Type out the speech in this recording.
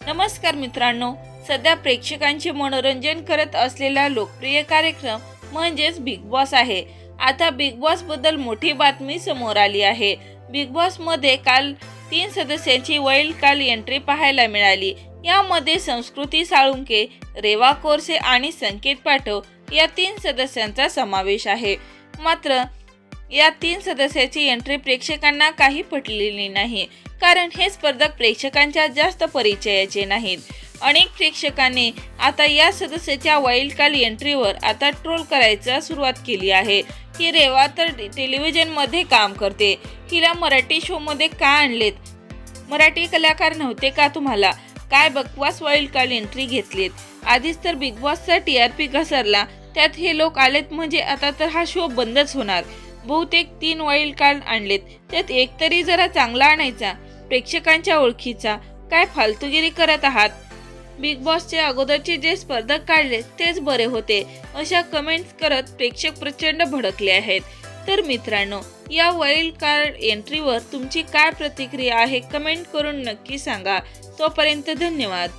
नमस्कार मित्रांनो, सध्या प्रेक्षकांचे मनोरंजन करत असलेला लोकप्रिय कार्यक्रम म्हणजेच बिग बॉस आहे। आता बिग बॉस बद्दल मोठी बातमी समोर आली आहे। बिग बॉस मध्ये काल 3 सदस्यांची वाईल्ड कार्ड एंट्री पाहायला मिळाली। यामध्ये संस्कृती साळुंके, रेवा कोरसे आणि संकेत पाठव या 3 सदस्यांचा समावेश आहे। मात्र या 3 सदस्याची एंट्री प्रेक्षकांना काही पटलेली नाही, कारण हे स्पर्धक प्रेक्षकांच्या जास्त परिचयाचे नाहीत। अनेक प्रेक्षकांनी आता या सदस्याच्या वाईल्ड कार्ड एंट्रीवर आता ट्रोल करायला सुरुवात केली आहे की रेवा तर टेलिव्हिजन मध्ये काम करते, हिला मराठी शो मध्ये का आणलेत? मराठी कलाकार नव्हते का तुम्हाला? काय बकवास वाईल्ड कार्ड एंट्री घेतलीत? आधीच तर बिग बॉसचा TRP घसरला, त्यात हे लोक आलेत म्हणजे आता तर हा शो बंदच होणार। बहुतेक 3 वाईल्ड कार्ड आणलेत, त्यात एक तरी जरा चांगला आणायचा, प्रेक्षकांच्या ओळखीचा। काय फालतूगिरी करत आहात? बिग बॉसचे अगोदरचे जे स्पर्धक काढले तेच बरे होते, अशा कमेंट्स करत प्रेक्षक प्रचंड भडकले आहेत। तर मित्रांनो, या वाईल्ड कार्ड एंट्रीवर तुमची काय प्रतिक्रिया आहे कमेंट करून नक्की सांगा। तोपर्यंत धन्यवाद।